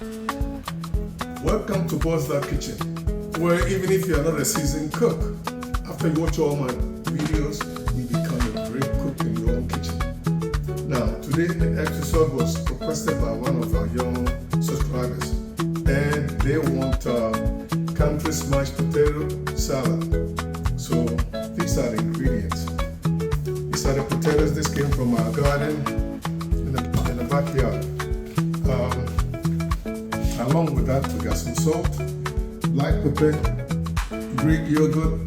Welcome to Boss That Kitchen, where even if you are not a seasoned cook, after you watch all my videos, you become a great cook in your own kitchen. Now, today's episode was requested by one of our young subscribers, and they want country smashed potato salad. So these are the ingredients. These are the potatoes. This came from our garden in the backyard. Along with that, we got some salt, black pepper, Greek yogurt,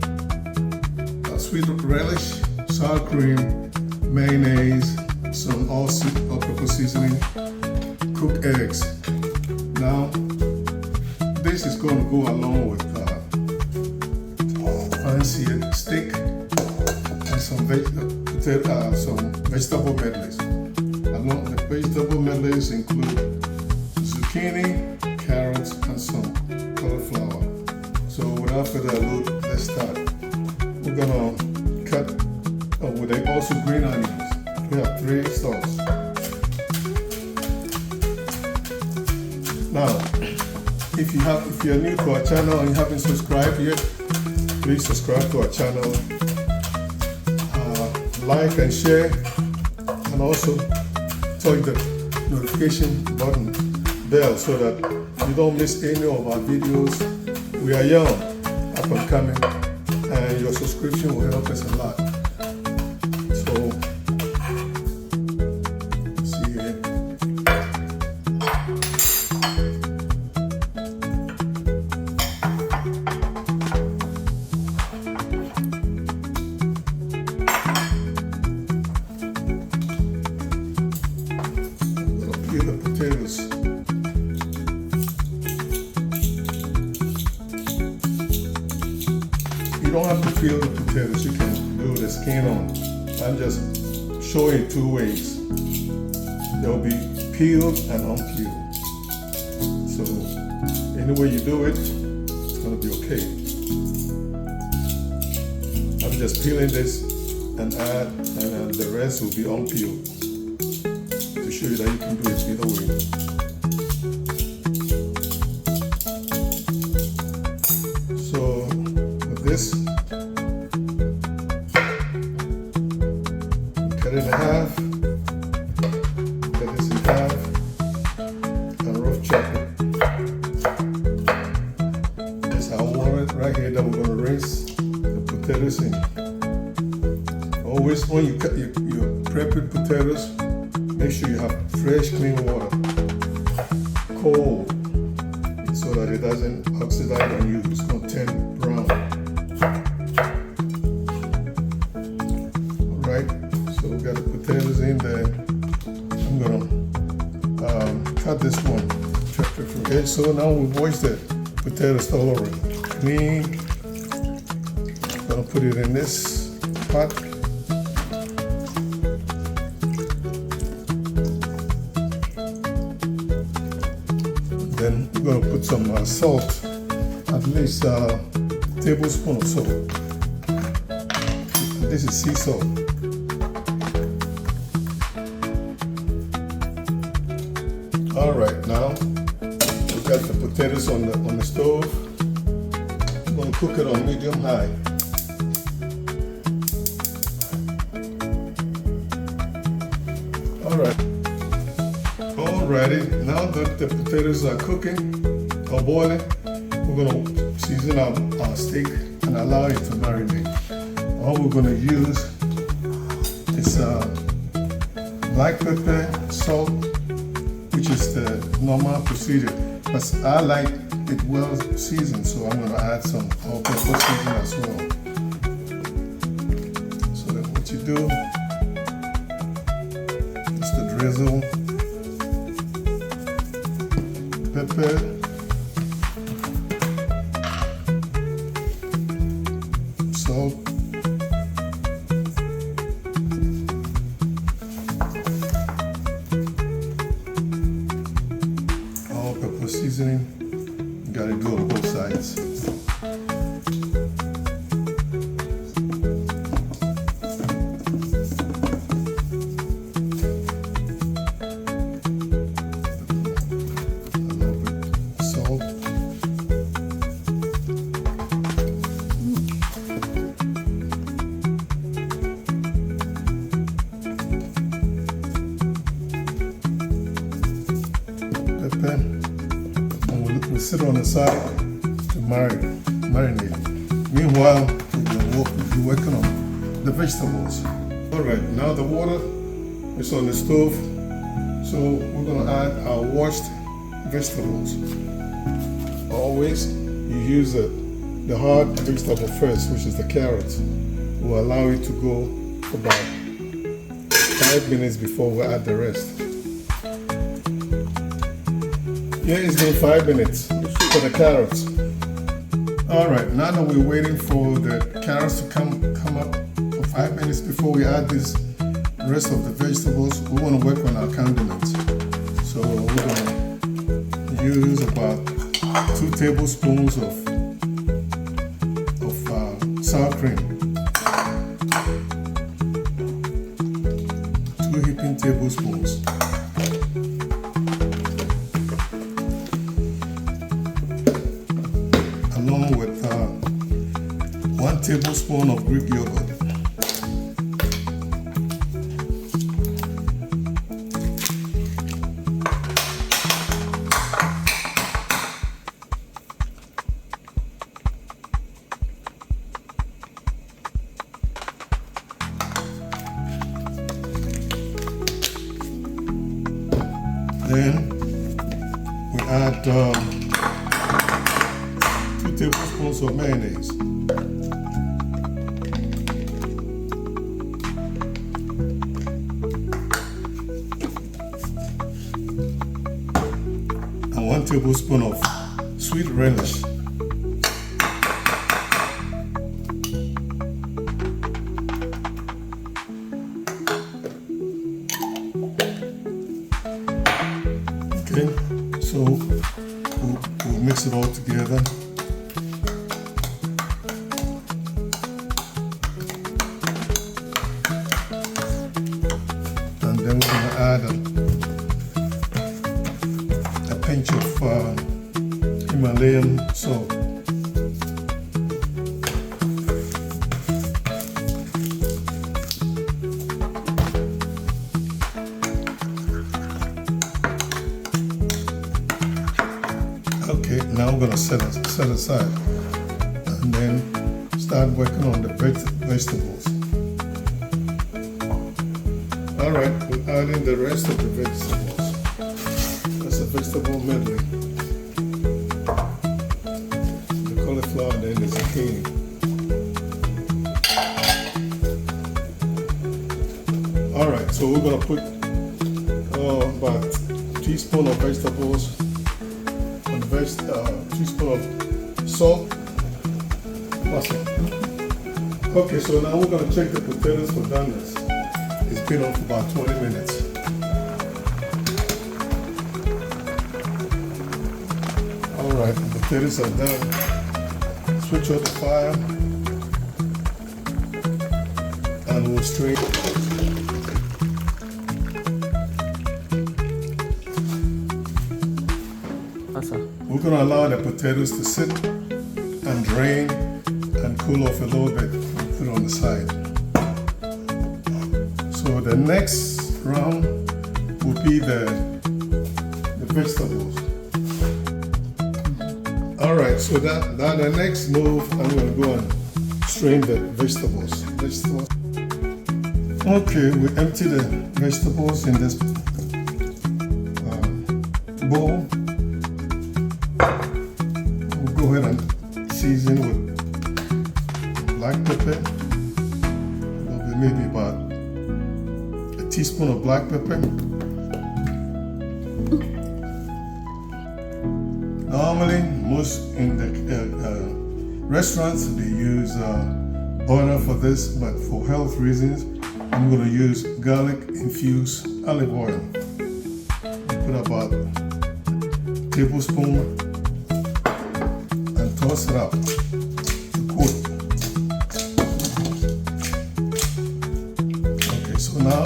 sweet relish, sour cream, mayonnaise, some all-purpose seasoning, cooked eggs. Now, this is going to go along with fancy steak and some vegetable medleys. Along the vegetable medleys include zucchini, carrots, and some cauliflower. So without further ado, let's start. We're gonna cut with also green onions. We have 3 stalks. Now, if you're new to our channel and you haven't subscribed yet, please subscribe to our channel, like and share, and also touch the notification button bell so that you don't miss any of our videos. We are young, up and coming, and your subscription will help us a lot. So, see here. I'm gonna peel the potatoes. You don't have to peel the potatoes, you can do the skin on. I'm just showing you 2 ways. They'll be peeled and unpeeled. So any way you do it, it's gonna be okay. I'm just peeling this and add, and the rest will be unpeeled to show you that you can do it either way. So this, cut it in half, cut this in half, and rough chop it. This is our water right here that we're going to rinse the potatoes in. Always when you cut your prepping potatoes, make sure you have fresh, clean water, cold, so that it doesn't oxidize on you. It's going to turn brown. Alright, so we got the potatoes in there. I'm gonna cut this one. Okay, so now we've washed the potatoes all over. Clean. Gonna put it in this pot. Then we're gonna put some salt, at least a tablespoon of salt. This is sea salt. All right, now we've got the potatoes on the stove. I'm gonna cook it on medium high. All right. Alrighty, now that the potatoes are cooking or boiling, we're gonna season our steak and allow it to marinate. All we're gonna use is black pepper, salt, which is the normal procedure. But I like it well seasoned, so I'm gonna add some all-purpose seasoning as well. So that what you do is to drizzle pepper, salt, all-purpose seasoning. You gotta do on both sides. A little bit pepper, and we'll sit on the side to marinate. Meanwhile, we'll be working on the vegetables. All right, now the water is on the stove, so we're gonna add our washed vegetables. Always you use the hard vegetable first, which is the carrots. We'll allow it to go for about 5 minutes before we add the rest. Yeah, it's been 5 minutes for the carrots. All right, now that we're waiting for the carrots to come up for 5 minutes before we add this rest of the vegetables, we want to work on our condiments. So we're going to use about 2 tablespoons of sour cream, 2 heaping tablespoons. Along with 1 tablespoon of Greek yogurt. Then we add 2 tablespoons of mayonnaise. And 1 tablespoon of sweet relish. Okay, so we'll mix it all together. And then we're going to add a pinch of Himalayan salt. Okay, now I'm going to set aside and then start working on the vegetables. All right, we're adding the rest of the vegetables. That's a vegetable medley. The cauliflower and then the zucchini. All right, so we're going to put about a teaspoon of vegetables, teaspoon of salt. Okay, so now we're going to check the potatoes for doneness. It's been on for about 20 minutes. All right, the potatoes are done. Switch off the fire and we'll strain. We're going to allow the potatoes to sit and drain and cool off a little bit and put it on the side. So the next round will be the vegetables. All right, so that the next move, I'm going to go and strain the vegetables. Okay, we empty the vegetables in this bowl. Go ahead and season with black pepper, maybe about a teaspoon of black pepper. Normally, most in the restaurants they use butter for this, but for health reasons, I'm going to use garlic infused olive oil. Put about a tablespoon. Toss it up to coat. Okay, so now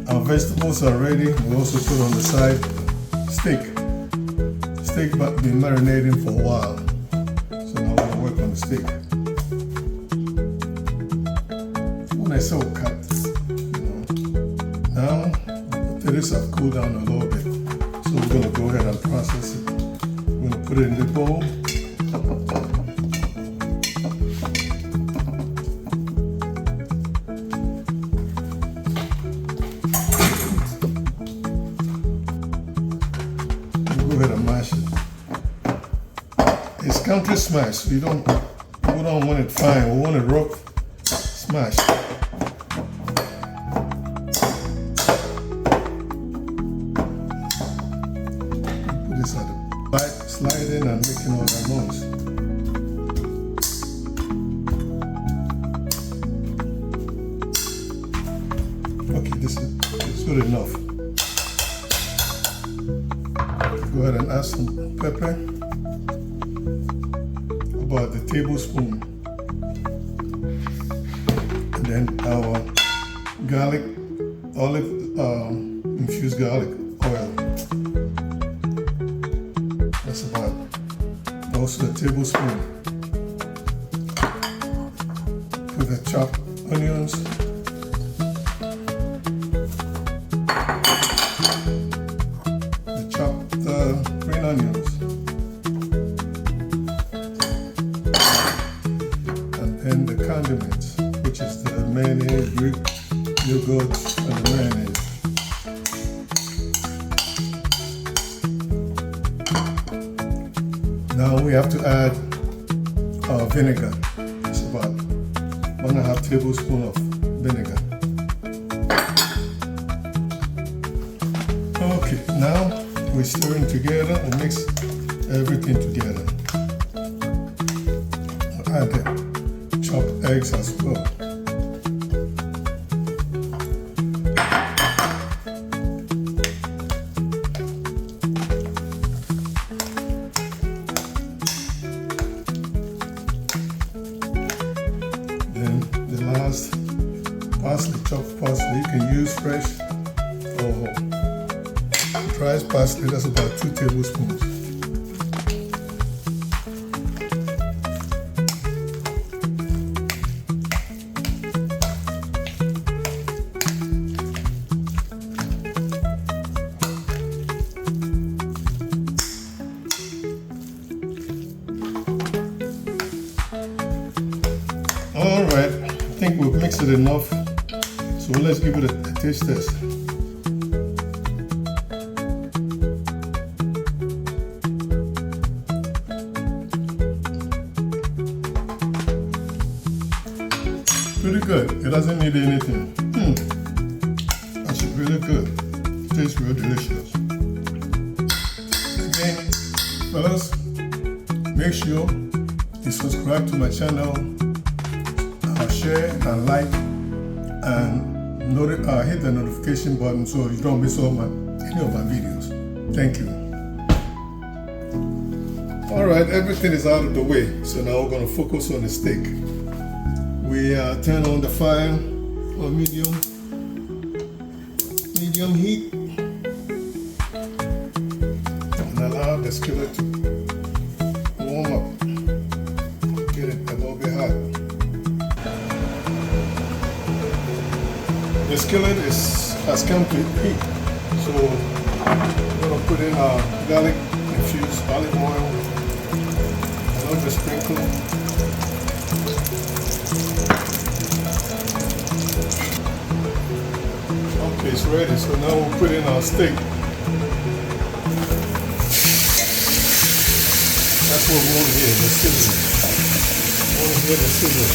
our vegetables are ready. We also put on the side steak. Steak been marinating for a while. So now we're going to work on the steak. When I say cut, now the potatoes have cooled down a little bit. So we're going to go ahead and process it. We're going to put it in the bowl. We'll go ahead and mash it. It's country smash. We don't want it fine. We want it rough smash. Put this at the back, sliding and making all that noise. Okay, this is good enough. Go ahead and add some pepper. About the tablespoon, and then our garlic, olive infused garlic oil. That's about also a tablespoon. Put the chopped onions, the chopped green onions. And the condiments, which is the mayonnaise, Greek yogurt, and the mayonnaise. Now we have to add vinegar. It's about 1.5 tablespoons of vinegar. Okay, now we're stirring together and mix everything together. Add the chopped eggs as well. Then the last parsley, chopped parsley. You can use fresh or dried parsley. That's about 2 tablespoons. Alright, I think we've mixed it enough, so let's give it a taste test. Pretty good, it doesn't need anything. That's really good, it tastes real delicious. Again, fellas, make sure you subscribe to my channel, share and like, and hit the notification button so you don't miss any of my videos. Thank you. Alright, everything is out of the way, so now we're going to focus on the steak. We turn on the fire on medium heat and allow the skillet to warm up. Get it a little bit hot. The skillet has come to heat, so we're going to put in our garlic infused olive oil, another sprinkle, okay, it's ready, so now we'll put in our steak. That's what we want here, the sizzling. We want to hear the sizzling.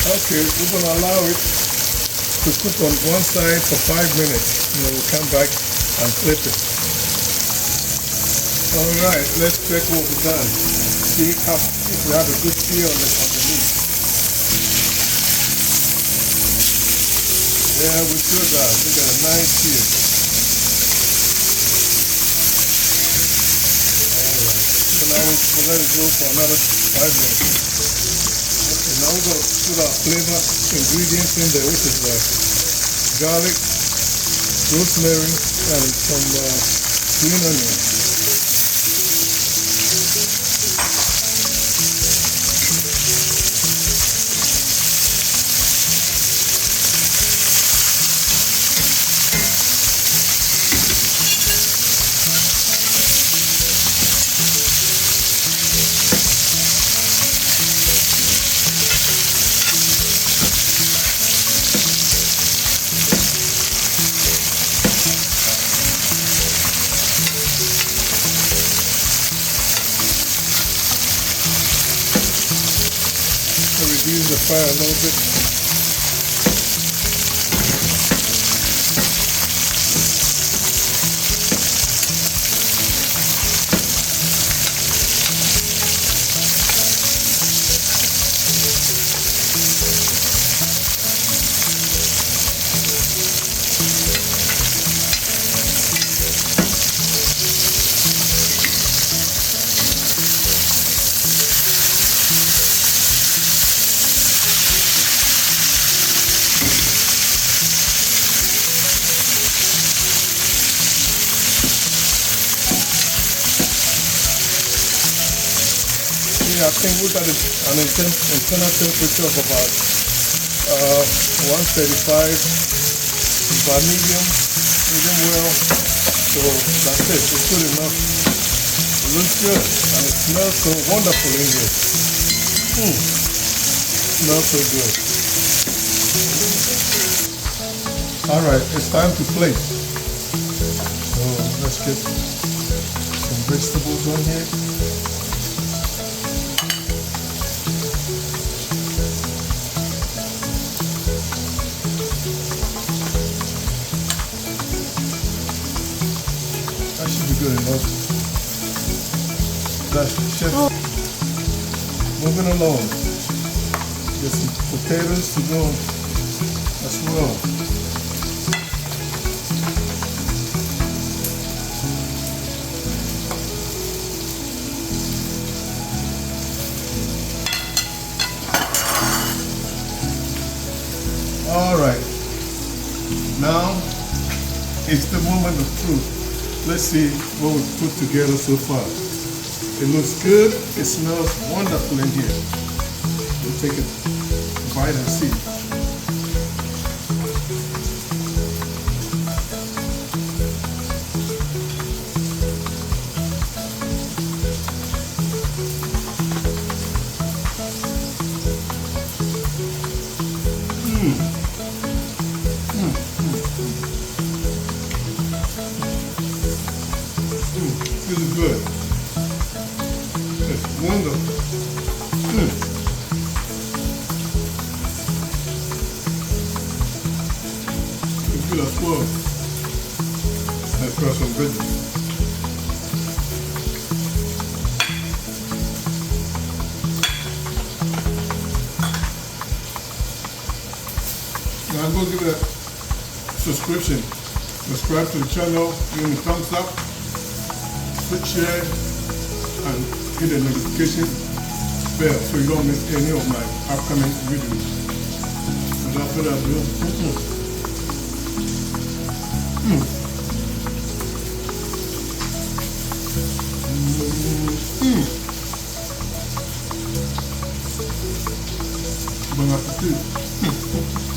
Okay, we're going to allow it to cook on one side for 5 minutes. And then we'll come back and flip it. Alright, let's check what we've done. See if we have a good sear on the meat. Yeah, we sure does. We got a nice sear. Alright, so now we'll let it go for another 5 minutes. Now we're going to put our flavor ingredients in there, which is garlic, rosemary, and some green onions. reduce the fire a little bit. I think we got an internal temperature of about 135. It's about medium well. So that's it. It's good enough. It looks good and it smells so wonderful in here. Smells so good. All right, it's time to plate. So let's get some vegetables on here. That should be good enough. That's chef. Moving along. Get some potatoes to go as well. All right. Now it's the moment of truth. Let's see what we've put together so far. It looks good. It smells wonderful in here. We'll take a bite and see. This is good. It's wonderful. It's good as well. Let's try some veggies. Now go give it a subscription. Subscribe to the channel, give me a thumbs up. Share and hit the notification bell so you don't miss any of my upcoming videos. Without further ado, bon appetit.